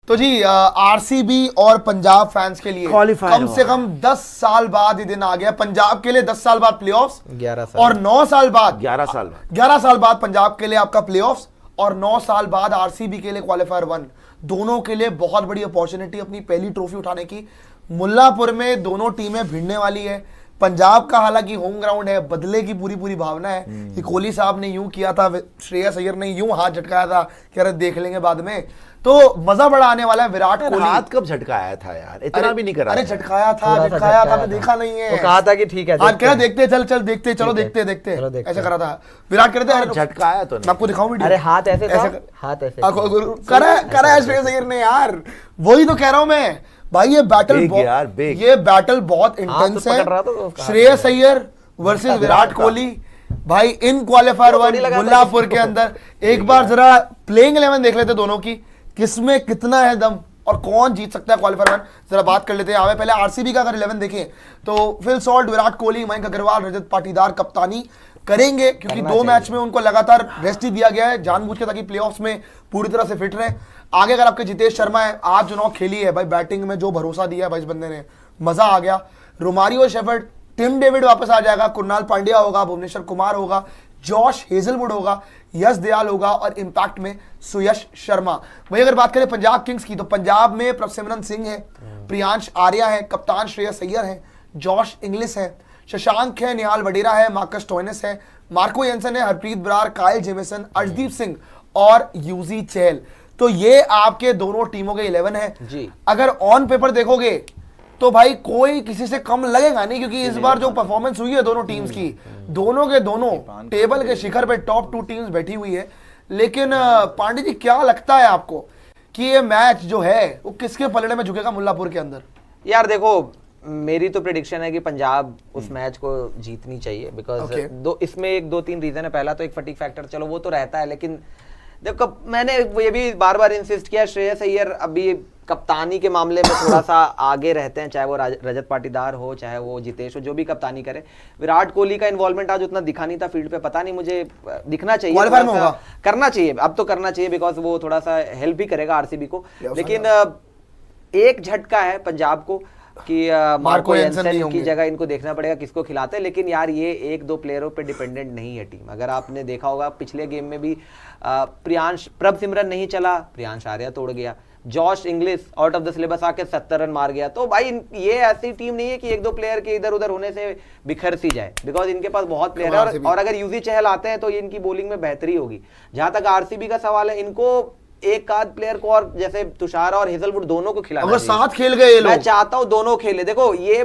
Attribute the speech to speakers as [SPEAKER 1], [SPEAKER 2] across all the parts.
[SPEAKER 1] तो जी आरसीबी और पंजाब फैंस के लिए कम से कम 10 साल बाद ये दिन आ गया। पंजाब के लिए 10 साल बाद प्लेऑफ्स
[SPEAKER 2] 11 साल
[SPEAKER 1] और 9 साल बाद
[SPEAKER 3] 11
[SPEAKER 1] साल बाद पंजाब के लिए आपका प्लेऑफ्स और 9 साल बाद आरसीबी के लिए क्वालिफायर 1। दोनों के लिए बहुत बड़ी अपॉर्चुनिटी अपनी पहली ट्रॉफी उठाने की। मुल्लापुर में दोनों टीमें भिड़ने वाली है। पंजाब का हालांकि होम ग्राउंड है, बदले की पूरी भावना है कि कोहली साहब ने यूं किया था, श्रेयस अय्यर ने यूं हाथ झटकाया था कि अरे देख लेंगे बाद में, तो मजा बड़ा आने वाला है। विराट कोहली
[SPEAKER 3] हाथ कब झटकाया था यार, इतना भी नहीं करा।
[SPEAKER 1] अरे झटकाया था मैं देखा नहीं है।
[SPEAKER 2] वो कहा था कि ठीक है
[SPEAKER 1] हाथ कह देखते चल देखते चलो देखते ऐसा करा था विराट। कहते हैं
[SPEAKER 3] झटकाया तो
[SPEAKER 1] मैं आपको दिखाऊं वीडियो।
[SPEAKER 2] अरे हाथ ऐसे
[SPEAKER 1] करा है श्रेयस अय्यर ने यार, वही तो कह रहा हूं मैं भाई। ये बैटल बहुत इंटेंस है। श्रेयस अय्यर वर्सेस विराट कोहली भाई इन क्वालिफायर 1 मुल्लापुर के अंदर। एक बार जरा प्लेइंग 11 देख लेते दोनों की, किसमें कितना है दम और कौन जीत सकता है क्वालिफायर 1। जरा बात कर लेते हैं। हमें पहले आरसीबी का अगर 11 देखें तो फिल सॉल्ट, विराट कोहली, मयंक अग्रवाल, रजत पाटीदार कप्तानी करेंगे क्योंकि 2 मैच में उनको लगातार रेस्ट ही दिया गया है जानबूझ के ताकि प्लेऑफ्स में पूरी तरह से फिट रहे। आगे अगर आपके जितेश शर्मा है, आज चुनाव खेली है भाई, बैटिंग में जो भरोसा दिया है भाई इस बंदे ने, मजा आ गया। रोमारियो, शेफर्ड, टिम डेविड वापस आ जाएगा, कुणाल पांड्या होगा, भुवनेश्वर कुमार होगा, जॉश हेजलवुड होगा, यश दयाल होगा और इंपैक्ट में सुयश शर्मा। वही अगर बात करें पंजाब किंग्स की तो पंजाब में प्रभसिमरन सिंह है, प्रियांश आर्या है, कप्तान श्रेयस अय्यर है, जॉश इंग्लिश है, शशांक है, निहाल वडेरा है, मार्कस स्टोइनिस है, मार्को येंसन है, हरप्रीत बरार, काइल जेमिसन, अर्शदीप सिंह और यूजी चहल। तो ये आपके दोनों टीमों के 11 है जी। अगर ऑन पेपर देखोगे तो भाई कोई किसी से कम लगेगा नहीं क्योंकि इस बार जो परफॉर्मेंस हुई है दोनों टीम्स की, दोनों के दोनों टेबल के शिखर पे टॉप 2 टीम्स बैठी हुई है। लेकिन पांडे जी क्या लगता है आपको कि ये मैच जो है वो किसके पलड़े में झुकेगा मुल्लापुर के अंदर?
[SPEAKER 2] यार देखो, मेरी तो प्रेडिक्शन है कि पंजाब उस मैच को जीतनी चाहिए बिकॉज इसमें 1-2-3 रीजन है। पहला तो एक फटीग फैक्टर, चलो वो तो रहता है, लेकिन देखो मैंने ये भी बार इंसिस्ट किया, श्रेयस अय्यर अभी कप्तानी के मामले में थोड़ा सा आगे रहते हैं, चाहे वो रजत पाटीदार हो चाहे वो जितेश हो, जो भी कप्तानी करे। विराट कोहली का इन्वॉल्वमेंट आज उतना दिखा नहीं था फील्ड पे, पता नहीं, मुझे दिखना चाहिए, करना चाहिए, अब तो करना चाहिए बिकॉज वो थोड़ा सा हेल्प भी करेगा आरसीबी को। लेकिन एक झटका है पंजाब को कि मार्को येंसन की जगह इनको देखना पड़ेगा किसको खिलाते हैं। लेकिन यार ये 1-2 प्लेयरों पे डिपेंडेंट नहीं है टीम। अगर आपने देखा होगा पिछले गेम में भी प्रभसिमरन नहीं चला, प्रियांश आर्या तोड़ गया, Josh Inglis out of the syllabus आके 70 रन मार गया। तो भाई ये ऐसी टीम नहीं है कि 1-2 प्लेयर के इधर उधर होने से बिखर सी जाए, बिकॉज इनके पास बहुत प्लेयर है और अगर यूजी चहल आते हैं तो ये इनकी बॉलिंग में बेहतरी होगी। जहां तक आरसीबी का सवाल है, इनको एक आध प्लेयर को और जैसे तुषार और हेजलवुड दोनों को खिलाना
[SPEAKER 1] अगर साथ खेल गए,
[SPEAKER 2] मैं चाहता हूं दोनों खेले। देखो ये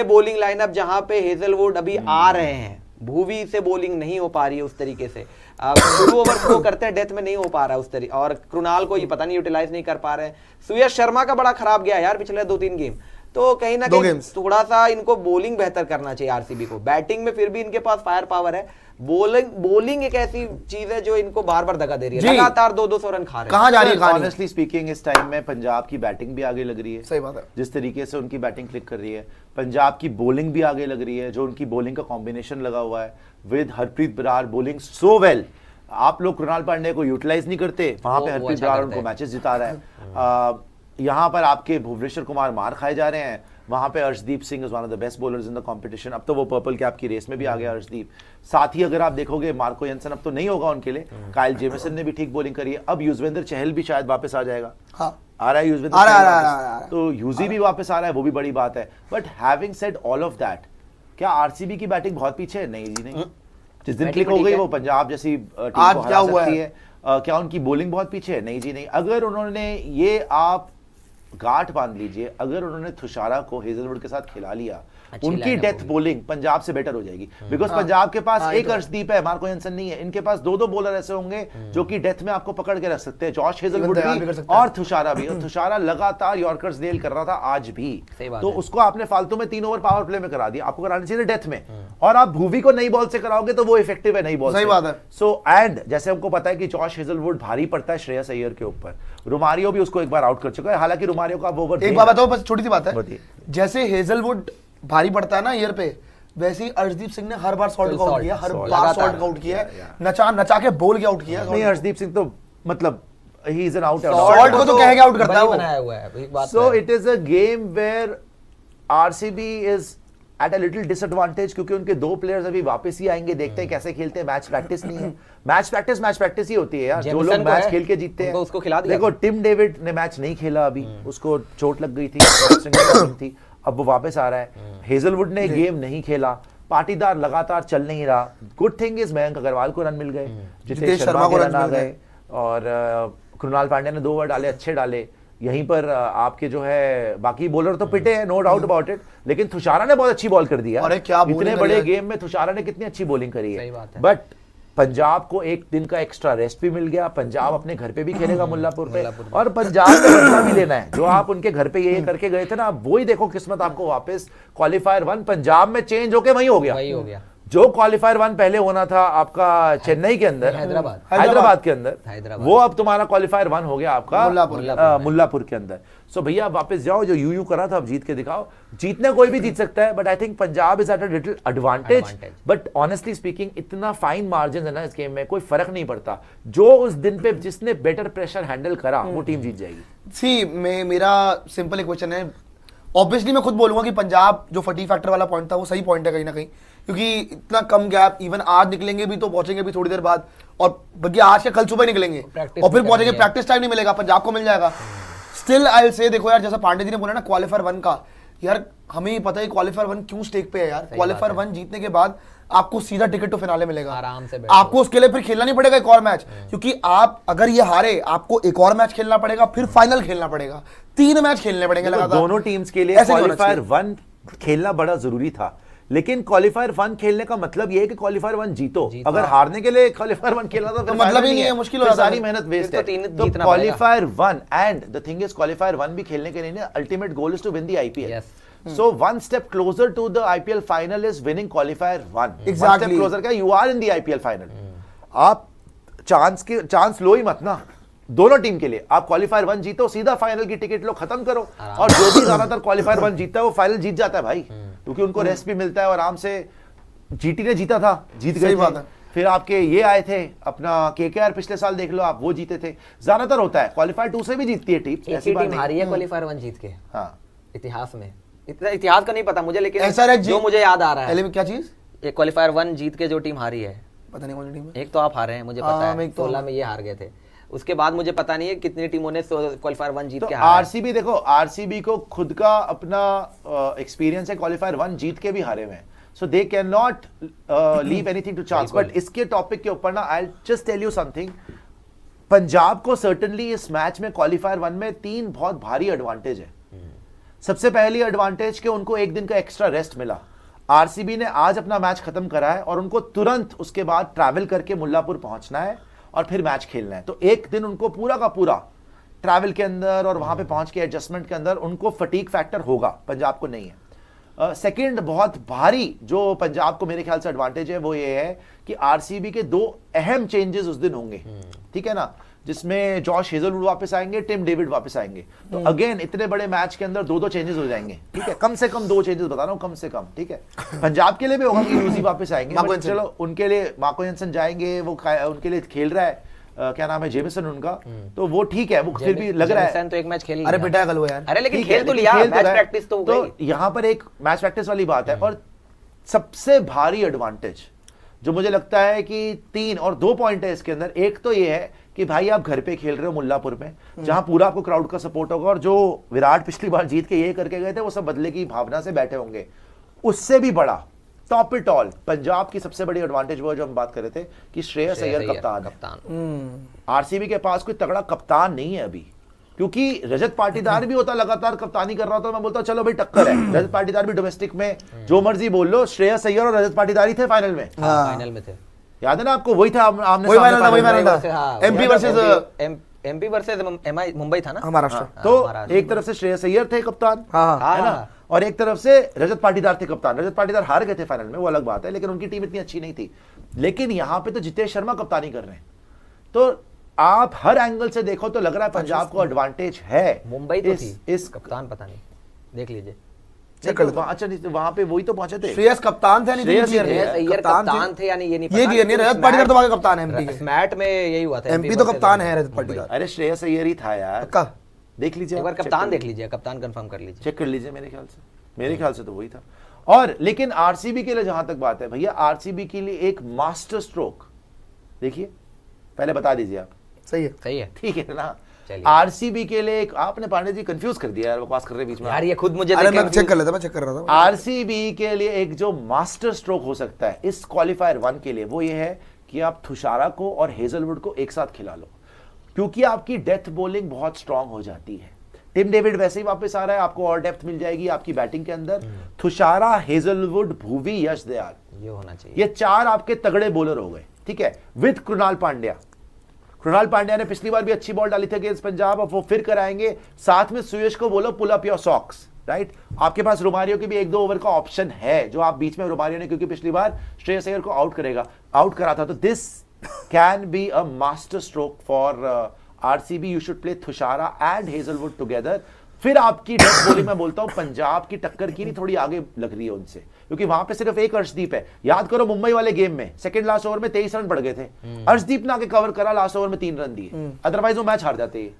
[SPEAKER 2] बॉलिंग लाइनअप जहां पे हेजलवुड अभी आ रहे हैं, भूवी से बॉलिंग नहीं हो पा रही है उस तरीके से, शुरू ओवर को करते हैं डेथ में नहीं हो पा रहा है उस तरीके, और कृणाल को ये पता नहीं यूटिलाइज नहीं कर पा रहे हैं। सुयश शर्मा का बड़ा खराब गया यार पिछले 2-3 गेम, तो कहीं ना कहीं थोड़ा सा इनको बॉलिंग बेहतर करना चाहिए आरसीबी को। बैटिंग में फिर भी इनके पास फायर पावर है, बॉलिंग एक ऐसी चीज है जो इनको बार दगा दे रही है, लगातार 200 रन खा रहे हैं।
[SPEAKER 1] कहां जा रही है?
[SPEAKER 3] ऑनेस्टली स्पीकिंग इस टाइम में पंजाब की बैटिंग भी आगे लग रही है।
[SPEAKER 1] सही बात है,
[SPEAKER 3] जिस तरीके से उनकी बैटिंग क्लिक कर रही है, पंजाब की बॉलिंग भी आगे लग रही है। जो उनकी बॉलिंग का कॉम्बिनेशन लगा हुआ है with Harpreet Brar bowling so well. आप लोग कृणाल पांड्या को यूटिलाइज नहीं करते, वहां पे हरप्रीत बरार उनको मैचेस जिता रहा है। यहाँ पर आपके भुवनेश्वर कुमार मार खाए जा रहे हैं, वहां पे Arshdeep Singh is one of the best bowlers in the competition. अब तो वो पर्पल कैप की रेस में भी आ गया अर्शदीप। साथ ही अगर आप देखोगे मार्को येंसन अब तो नहीं होगा उनके लिए, काइल जेमिसन ने भी ठीक बॉलिंग करी है। अब युजवेंद्र चहल भी शायद वापस आ जाएगा। आ रहा है युजवेंद्र चहल, तो यूजी भी वापस आ रहा है, वो भी बड़ी बात है। But having said all of that, क्या आरसीबी की बैटिंग बहुत पीछे है? नहीं जी नहीं। जिस दिन क्लिक हो गई वो पंजाब जैसी टीम को हरा सकती है। क्या उनकी बॉलिंग बहुत पीछे है? नहीं जी नहीं। अगर उन्होंने ये आप गांठ बांध लीजिए, अगर उन्होंने तुषारा को हेजलवुड के साथ खिला लिया, उनकी डेथ बॉलिंग पंजाब से बेटर हो जाएगी। बिकॉज पंजाब के पास एक अर्शदीप है, मार्को येंसन नहीं है। इनके पास 2 बॉलर ऐसे होंगे जो कि डेथ में आपको पकड़ के रख सकते हैं, जॉश हेजलवुड भी और तुषारा भी। और तुषारा लगातार यॉर्कर्स नेल कर रहा था आज भी, तो उसको आपने फालतू में 3 ओवर पावर प्ले में करा दिया। आपको कराना चाहिए डेथ में, और आप भूवी को नई बॉल से कराओगे तो वो इफेक्टिव है नई बॉल से।
[SPEAKER 1] सही बात है।
[SPEAKER 3] सो एंड जैसे हमको पता है कि जॉश हेजलवुड भारी पड़ता है श्रेयस अय्यर के ऊपर, रोमारियो भी उसको एक बार आउट कर चुका है। हालांकि रोमारियो का ओवर,
[SPEAKER 1] एक बात बताओ, बस छोटी सी बात है, जैसे हेजलवुड भारी पड़ता है ना ईयर पे, वैसे ही अर्शदीप सिंह ने हर बार शॉट आउट किया, हर बार शॉट आउट किया, नचा के बोल के आउट किया।
[SPEAKER 3] नहीं, अर्शदीप सिंह तो मतलब he is an out
[SPEAKER 1] Salt को तो कह के out करता है
[SPEAKER 2] वही
[SPEAKER 1] वो।
[SPEAKER 2] बनाया हुआ है, एक बात
[SPEAKER 3] सो
[SPEAKER 2] है।
[SPEAKER 3] It is a game where RCB is at a little disadvantage, क्योंकि उनके 2 प्लेयर्स अभी वापस ही आएंगे, देखते हैं कैसे खेलते हैं। मैच प्रैक्टिस नहीं है, मैच प्रैक्टिस ही होती है यार। जो
[SPEAKER 2] जेमिसन
[SPEAKER 3] लोग
[SPEAKER 2] को
[SPEAKER 3] मैच
[SPEAKER 2] है,
[SPEAKER 3] खेल के जीतते हैं,
[SPEAKER 2] उनको उसको खिला दिया
[SPEAKER 3] देखो
[SPEAKER 2] था।
[SPEAKER 3] टिम डेविड ने मैच नहीं खेला अभी, उसको चोट लग गई थी, अब वो वापस आ रहा है। हेजलवुड ने गेम नहीं खेला, पाटीदार लगातार चल नहीं रहा। Good thing is Mayank Agarwal को रन मिल गए, जितेश शर्मा को रन आ गए, और कृणाल पांड्या ने 2 ओवर डाले, अच्छे डाले। यहीं पर आपके जो है बाकी बॉलर तो पिटे हैं, नो डाउट अबाउट इट, लेकिन तुषारा ने बहुत अच्छी बॉल कर दिया।
[SPEAKER 1] अरे क्या
[SPEAKER 3] इतने
[SPEAKER 1] bowling
[SPEAKER 3] बड़े
[SPEAKER 1] करी है।
[SPEAKER 3] गेम में तुषारा ने कितनी अच्छी बॉलिंग करी
[SPEAKER 2] सही
[SPEAKER 3] है।
[SPEAKER 2] बात है।
[SPEAKER 3] बट पंजाब को एक दिन का एक्स्ट्रा रेस्ट भी मिल गया। पंजाब अपने घर पे भी खेलेगा मुल्लापुर पे, और पंजाब में बदला भी लेना है। जो आप उनके घर पे ये करके गए थे ना, आप वही देखो किस्मत आपको वापस क्वालिफायर 1 पंजाब में चेंज होके वही हो गया।
[SPEAKER 2] वही हो गया।
[SPEAKER 3] जो क्वालिफायर 1 पहले होना था आपका चेन्नई के अंदर, हैदराबाद के अंदर, वो अब तुम्हारा क्वालिफायर 1 हो गया आपका मुल्लापुर के अंदर। सो भैया वापस जाओ, जो यू करा था अब जीत के दिखाओ। जीतने कोई भी जीत सकता है, but I think Punjab is at a little advantage. But honestly speaking इतना फाइन मार्जिन है ना इस गेम में, कोई फर्क नहीं पड़ता। जो उस दिन पे जिसने बेटर प्रेशर हैंडल करा वो टीम जीत जाएगी।
[SPEAKER 1] सी मेरा सिंपल एक क्वेश्चन है। ऑब्वियसली मैं खुद बोलूंगा कि पंजाब जो फटीग फैक्टर वाला पॉइंट था वो सही पॉइंट है कहीं ना कहीं, क्योंकि इतना कम गैप, इवन आज निकलेंगे भी तो पहुंचेंगे भी थोड़ी देर बाद, और बल्कि आज के कल सुबह ही निकलेंगे और फिर पहुंचेंगे, प्रैक्टिस टाइम नहीं मिलेगा, पंजाब को मिल जाएगा। स्टिल आई विल से, देखो यार जैसा पांडे जी ने बोला ना क्वालिफायर 1 का, यार हमें ही पता है क्वालिफायर 1 क्यों स्टेक पे है यार। क्वालिफायर 1 जीतने के बाद आपको सीधा टिकट टू फिनाले मिलेगा,
[SPEAKER 2] आराम से
[SPEAKER 1] आपको उसके लिए फिर खेलना नहीं पड़ेगा एक और मैच, क्योंकि आप अगर ये हारे आपको एक और मैच खेलना पड़ेगा, फिर फाइनल खेलना पड़ेगा, 3 मैच खेलने पड़ेंगे लगातार।
[SPEAKER 3] दोनों टीम्स के लिए क्वालिफायर 1 खेलना बड़ा जरूरी था, लेकिन क्वालिफायर 1 खेलने का मतलब ये है कि क्वालिफायर 1 जीतो। अगर हारने के लिए क्वालिफायर 1 खेलना तो
[SPEAKER 1] मतलब ही नहीं है, मुश्किल हो जाता है,
[SPEAKER 3] सारी मेहनत वेस्ट है। तो qualifier 1 and the thing is qualifier 1 भी खेलने के लिए ultimate goal is to win the IPL. So one step closer to the IPL final is winning qualifier 1.
[SPEAKER 1] Exactly.
[SPEAKER 3] One step closer क्या, you are in the IPL final. आप chance लो ही मत ना दोनों team के लिए। आप क्वालिफायर 1 जीतो, सीधा फाइनल की टिकट लो, खत्म करो। और जो भी ज्यादातर क्वालिफायर 1 जीतता है वो फाइनल जीत जाता है भाई, क्योंकि उनको रेस्ट भी मिलता है और आराम से। जीटी ने जीता था, जीत गए थे। फिर आपके ये आए थे अपना केकेआर, पिछले साल देख लो आप, वो जीते थे। ज्यादातर होता है क्वालिफायर 2 से भी जीतती है टीम,
[SPEAKER 2] ऐसी बात नहीं। हारी है क्वालिफायर 1 जीत के।
[SPEAKER 3] हाँ,
[SPEAKER 2] इतिहास में, इतना इतिहास का नहीं पता मुझे, लेकिन
[SPEAKER 1] SRH
[SPEAKER 2] जो मुझे याद आ रहा है,
[SPEAKER 1] पहले क्या चीज,
[SPEAKER 2] ये क्वालिफायर 1 जीत के जो टीम हारी है,
[SPEAKER 1] पता नहीं कौन सी टीम है।
[SPEAKER 2] एक तो आप हारे हैं मुझे पता है, 16 में ये हार गए थे। उसके बाद मुझे पता नहीं है कितनी टीमों ने क्वालिफायर 1 जीत के हारा है।
[SPEAKER 3] आरसीबी देखो, आरसीबी को खुद का अपना एक्सपीरियंस है, क्वालिफायर 1 जीत के भी हारे हुए हैं। So they can not leave anything to chance. But इसके टॉपिक के ऊपर ना I just tell you something, Punjab को सर्टेनली इस मैच में क्वालिफायर 1 में 3 बहुत भारी एडवांटेज है। सबसे पहली एडवांटेज कि उनको एक दिन का एक्स्ट्रा रेस्ट मिला। आरसीबी ने आज अपना मैच खत्म करा है और उनको तुरंत उसके बाद ट्रैवल करके मुल्लापुर पहुंचना है और फिर मैच खेलना है। तो एक दिन उनको पूरा का पूरा ट्रैवल के अंदर और वहां पे पहुंच के एडजस्टमेंट के अंदर उनको फटीग फैक्टर होगा, पंजाब को नहीं है। सेकंड बहुत भारी जो पंजाब को मेरे ख्याल से एडवांटेज है वो ये है कि आरसीबी के 2 अहम चेंजेस उस दिन होंगे, ठीक है ना, जिसमें जॉश हेजलवुड वापस आएंगे, टिम डेविड वापस आएंगे। तो अगेन इतने बड़े मैच के अंदर 2-2 चेंजेस हो जाएंगे, ठीक है, कम से कम 2 चेंजेस बता रहा हूं, कम से कम, ठीक है। पंजाब के लिए भी होगा कि यूसी वापस आएंगे, चलो उनके लिए मार्को जेनसन जाएंगे, वो उनके लिए खेल रहा है, क्या नाम है, जेमिसन उनका, तो वो ठीक है, वो फिर भी लग रहा है
[SPEAKER 2] तो एक मैच खेल,
[SPEAKER 1] अरे बेटा कल वो यार,
[SPEAKER 2] अरे लेकिन खेल तो लिया, मैच प्रैक्टिस तो
[SPEAKER 3] तो यहाँ पर एक मैच प्रैक्टिस वाली बात है। और सबसे भारी एडवांटेज जो मुझे लगता है कि 3 और 2 पॉइंट है इसके अंदर, एक तो ये है कि भाई आप घर पे खेल रहे हो मुल्लापुर में, जहां पूरा आपको क्राउड का सपोर्ट होगा, और जो विराट पिछली बार जीत के ये करके गए थे वो सब बदले की भावना से बैठे होंगे। उससे भी बड़ा टॉप इट ऑल पंजाब की सबसे बड़ी एडवांटेज वो जो हम बात कर रहे थे कि श्रेयस अय्यर कप्तान। आरसीबी के पास कोई तगड़ा कप्तान नहीं है अभी, क्योंकि रजत पाटीदार भी होता लगातार कप्तानी कर रहा था, मैं बोलता चलो भाई टक्कर है। रजत पाटीदार भी डोमेस्टिक में जो मर्जी बोल लो, श्रेयस अय्यर और रजत पाटीदार ही थे फाइनल में।
[SPEAKER 2] फाइनल में थे,
[SPEAKER 3] याद है ना आपको, वही था आमने
[SPEAKER 1] वही फाइनल था, एमपी
[SPEAKER 2] वर्सेस मुंबई था ना,
[SPEAKER 1] महाराष्ट्र।
[SPEAKER 3] तो एक तरफ से श्रेयस अय्यर थे कप्तान, है ना, और एक तरफ से रजत पाटीदार थे कप्तान। रजत पाटीदार हार गए थे फाइनल में, वो अलग बात है, लेकिन उनकी टीम इतनी अच्छी नहीं थी। लेकिन यहां पे तो जितेश शर्मा कप्तानी कर रहे हैं, तो आप हर एंगल से देखो तो लग रहा है पंजाब को एडवांटेज है।
[SPEAKER 2] मुंबई तो थी, इस कप्तान पता नहीं, देख लीजिए
[SPEAKER 1] चेक कर लेता हूं।
[SPEAKER 3] अच्छा नहीं, वहां पे वही तो पहुंचे थे।
[SPEAKER 1] श्रेयस कप्तान थे, नहीं तो
[SPEAKER 3] श्रेयस
[SPEAKER 1] clear
[SPEAKER 3] ही
[SPEAKER 1] नहीं है।
[SPEAKER 3] थे।
[SPEAKER 2] श्रेयस अय्यर कप्तान थे या नहीं ये नहीं
[SPEAKER 1] ये
[SPEAKER 2] पता,
[SPEAKER 1] clear नहीं,
[SPEAKER 2] लेकिन
[SPEAKER 1] रजत पाटीदार तो वहां के कप्तान है एमपी के।
[SPEAKER 2] स्मैट में यही हुआ था।
[SPEAKER 1] एमपी तो कप्तान है रजत पाटीदार।
[SPEAKER 3] अरे श्रेयस अय्यर ही था यार,
[SPEAKER 1] पक्का?
[SPEAKER 3] देख लीजिए
[SPEAKER 2] एक बार
[SPEAKER 3] आप, check
[SPEAKER 2] कप्तान
[SPEAKER 3] कर
[SPEAKER 2] देख लीजिए, कप्तान कंफर्म कर लीजिए।
[SPEAKER 3] चेक कर लीजिए, मेरे ख्याल से तो वही था। और लेकिन आरसीबी के लिए जहां तक बात है भैया, आरसीबी के लिए एक मास्टर स्ट्रोक देखिए, पहले बता दीजिए आप।
[SPEAKER 1] सही है,
[SPEAKER 2] सही है,
[SPEAKER 3] ठीक है ना?
[SPEAKER 2] चलिए।
[SPEAKER 3] आरसीबी के लिए एक, आपने पांडे जी कंफ्यूज कर दिया यार, बकवास कर रहे बीच में
[SPEAKER 2] यार ये खुद मुझे
[SPEAKER 1] अरे
[SPEAKER 2] देख
[SPEAKER 1] मैं चेक कर लेता, मैं चेक कर रहा था।
[SPEAKER 3] आरसीबी के लिए एक जो मास्टर स्ट्रोक हो सकता है इस क्वालिफायर 1 के लिए, वो ये है कि आप थुशारा को और हेजलवुड को एक साथ खिला लो, क्योंकि आपकी डेथ बॉलिंग बहुत स्ट्रांग हो जाती है। टिम डेविड वैसे ही वापस आ रहा है, आपको और डेप्थ मिल जाएगी आपकी बैटिंग के अंदर। थुशारा, हेजलवुड, भुवी, यश दयाल,
[SPEAKER 2] ये होना चाहिए।
[SPEAKER 3] ये 4 आपके तगड़े बॉलर हो गए, ठीक है, विद कृणाल पांड्या। कृणाल पांड्या ने पिछली बार भी अच्छी बॉल डाली थी अगेंस्ट पंजाब, अब वो फिर कराएंगे। साथ में सुयश को बोलो pull up your socks, right? आपके पास रोमारियो की भी 1-2 ओवर का ऑप्शन है, जो आप बीच में रोमारियो ने, क्योंकि पिछली बार श्रेयस अय्यर को आउट करा था, तो this can be a master stroke for RCB. You should play Thushara and Hazlewood together. फिर आपकी डेथ बॉलिंग में बोलता हूं पंजाब की टक्कर की नहीं, थोड़ी आगे लग रही है उनसे, क्योंकि वहां पे सिर्फ एक अर्शदीप है। याद करो मुंबई वाले गेम में सेकंड लास्ट ओवर में 23 रन बढ़ गए थे, अर्शदीप ने आके कवर करा, लास्ट ओवर में 3 रन दिए, अदरवाइज वो मैच हार जाते।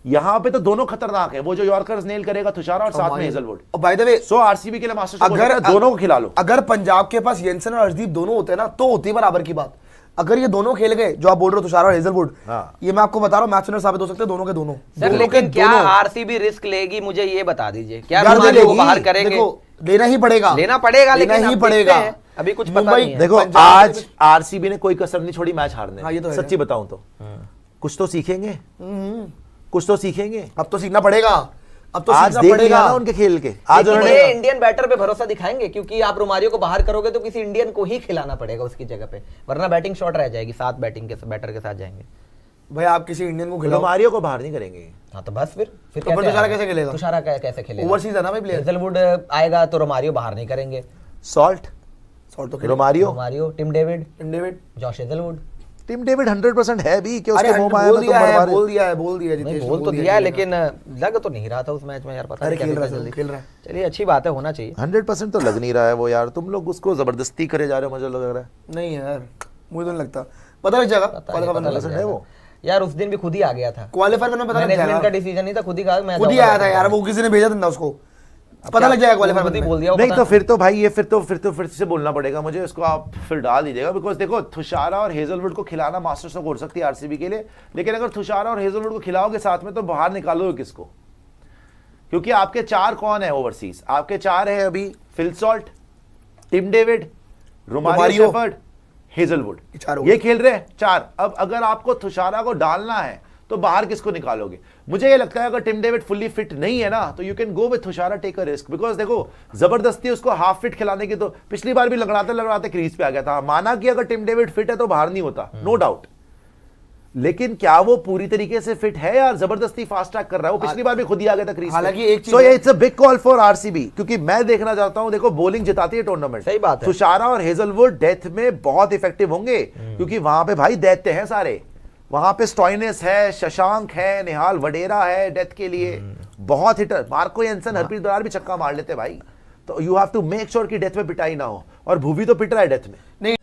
[SPEAKER 3] यहां पे तो दोनों खतरनाक है, वो जो यॉर्कर्स नेल करेगा थुशारा और साथ में हेजलवुड।
[SPEAKER 1] और by the way,
[SPEAKER 3] so RCB के लिए मास्टर स्ट्रोक
[SPEAKER 1] अगर
[SPEAKER 3] दोनों को खिला लो।
[SPEAKER 1] अगर पंजाब के पास येंसन और अर्शदीप दोनों होते हैं ना, तो होती है बराबर की बात। अगर ये दोनों खेल गए, जो आप बोल रहे हो तुषार और हेजलवुड,
[SPEAKER 3] हाँ।
[SPEAKER 1] ये मैं आपको बता रहा हूं मैच विनर साबित हो सकते हैं दोनों के दोनों।
[SPEAKER 2] सर
[SPEAKER 1] दोनों
[SPEAKER 2] लेकिन
[SPEAKER 1] के
[SPEAKER 2] क्या
[SPEAKER 1] दोनों।
[SPEAKER 2] आरसीबी रिस्क लेगी, मुझे ये बता दीजिए, क्या
[SPEAKER 1] यार
[SPEAKER 2] रोमारियो को
[SPEAKER 1] लेगी,
[SPEAKER 2] बाहर करेंगे?
[SPEAKER 1] देखो, लेना ही पड़ेगा,
[SPEAKER 2] लेना पड़ेगा,
[SPEAKER 1] लेना
[SPEAKER 2] लेकिन
[SPEAKER 1] ही
[SPEAKER 2] अब
[SPEAKER 1] पड़ेगा।
[SPEAKER 2] देखते हैं, अभी कुछ पता
[SPEAKER 1] मुंबई-
[SPEAKER 2] नहीं है।
[SPEAKER 3] देखो
[SPEAKER 1] पंजाब
[SPEAKER 3] आज आरसीबी ने कोई कसर नहीं छोड़ी मैच हारने
[SPEAKER 1] हाँ, ये तो है।
[SPEAKER 3] सच्ची बताऊं तो कुछ तो सीखेंगे, कुछ तो सीखेंगे।
[SPEAKER 1] अब तो सीखना पड़ेगा, अब तो
[SPEAKER 3] आज
[SPEAKER 1] सीखना
[SPEAKER 3] देख
[SPEAKER 1] पड़ेगा
[SPEAKER 3] लिया ना उनके खेल के, आज
[SPEAKER 2] लेकिन
[SPEAKER 3] उन्होंने
[SPEAKER 2] ये इंडियन बैटर पे भरोसा दिखाएंगे, क्योंकि आप रोमारियो को बाहर करोगे तो किसी इंडियन को ही खिलाना पड़ेगा उसकी जगह पे, वरना बैटिंग शॉर्ट रह जाएगी, 7 बैटिंग के बैटर के साथ जाएंगे।
[SPEAKER 1] भाई आप किसी इंडियन को खिलाओ,
[SPEAKER 3] रोमारियो को बाहर नहीं करेंगे।
[SPEAKER 2] हाँ तो बस फिर
[SPEAKER 1] तो फिर तुषारा कैसे खेलेगा?
[SPEAKER 2] तुषारा कैसे खेलेगा?
[SPEAKER 1] ओवरसीज है ना भाई प्लेयर,
[SPEAKER 2] हेजलवुड आएगा तो रोमारियो बाहर नहीं करेंगे।
[SPEAKER 3] सॉल्ट,
[SPEAKER 1] शॉट तो खेलेगा।
[SPEAKER 3] Romario,
[SPEAKER 2] Tim David,
[SPEAKER 1] David,
[SPEAKER 2] Josh Hazlewood.
[SPEAKER 3] Tim David 100% है भी कि
[SPEAKER 1] अरे
[SPEAKER 3] उसके मुंह में आया
[SPEAKER 1] बोल
[SPEAKER 3] मैं तो
[SPEAKER 1] दिया है,
[SPEAKER 3] मरवा
[SPEAKER 1] बोल दिया है, बोल दिया है
[SPEAKER 2] नहीं
[SPEAKER 1] जितेश,
[SPEAKER 2] बोल तो दिया है, लेकिन लग तो नहीं रहा था उस मैच में यार, पता
[SPEAKER 1] अरे
[SPEAKER 2] नहीं
[SPEAKER 1] खेल
[SPEAKER 2] क्या
[SPEAKER 1] रहा है,
[SPEAKER 2] जल्दी।
[SPEAKER 1] खेल रहा है।
[SPEAKER 2] चलिए अच्छी बात है, होना चाहिए।
[SPEAKER 3] 100% तो लग नहीं रहा है वो यार, तुम लोग उसको जबरदस्ती करे जा रहे हो, मुझे लग रहा है।
[SPEAKER 1] नहीं यार, मुझे तो नहीं लगता, पता लग जाएगा।
[SPEAKER 2] पता लग
[SPEAKER 1] 100% है वो।
[SPEAKER 2] यार उस दिन भी खुद ही आ गया था,
[SPEAKER 1] क्वालिफायर में पता लग
[SPEAKER 2] मैनेजमेंट
[SPEAKER 1] जाएगा,
[SPEAKER 2] का डिसीजन नहीं था, खुद ही कहा मैं
[SPEAKER 1] खुद ही आया था यार, वो किसी ने भेजा था उसको, पता लग जाएगा क्वालिफायर
[SPEAKER 2] खुद ही
[SPEAKER 1] में।
[SPEAKER 2] बोल दिया वो,
[SPEAKER 3] नहीं
[SPEAKER 2] पता
[SPEAKER 3] तो फिर तो भाई ये फिर से बोलना पड़ेगा मुझे, इसको आप फिर डाल दीजिएगा, बिकॉज देखो थुशारा और हेजलवुड को खिलाना मास्टर स्ट्रोक हो सकती है आरसीबी के लिए, लेकिन अगर थुशारा और हेजलवुड को खिलाओगे साथ में तो बाहर निकालोगे किसको? क्योंकि आपके 4 कौन है ओवरसीज? आपके 4 है अभी Phil Salt, Tim David, Romario Shepherd, Hazlewood, ये खेल रहे हैं 4। अब अगर आपको थुशारा को डालना है तो बाहर किसको निकालोगे? मुझे ये लगता है अगर टिम डेविड फुल्ली फिट नहीं है ना, तो you can go with Thushara, take a risk, because देखो जबरदस्ती उसको हाफ फिट खिलाने की, तो पिछली बार भी लगड़ाते क्रीज पे आ गया था। माना कि अगर टिम डेविड फिट है तो बाहर नहीं होता, नो डाउट, लेकिन क्या वो पूरी तरीके से फिट है यार? जबरदस्ती फास्ट ट्रैक कर रहा है वो, पिछली बार भी खुद ही आ गया था क्रीज।
[SPEAKER 1] हालांकि एक चीज
[SPEAKER 3] so it's a big call for RCB, क्योंकि मैं देखना चाहता हूं, देखो बॉलिंग जिताती है टूर्नामेंट,
[SPEAKER 2] सही बात है।
[SPEAKER 3] तुषारा और हेजलवुड डेथ में बहुत इफेक्टिव होंगे, क्योंकि वहां पे भाई दैत्य हैं सारे, वहां पे स्टॉइनिस है, शशांक है, निहाल वडेरा है डेथ के लिए, बहुत hitter, Marco Jansen, Harpreet Brar भी छक्का मार लेते भाई, तो you have to make sure कि डेथ में पिटाई ना हो, और भुवी तो पिट रहा है डेथ में।
[SPEAKER 1] नहीं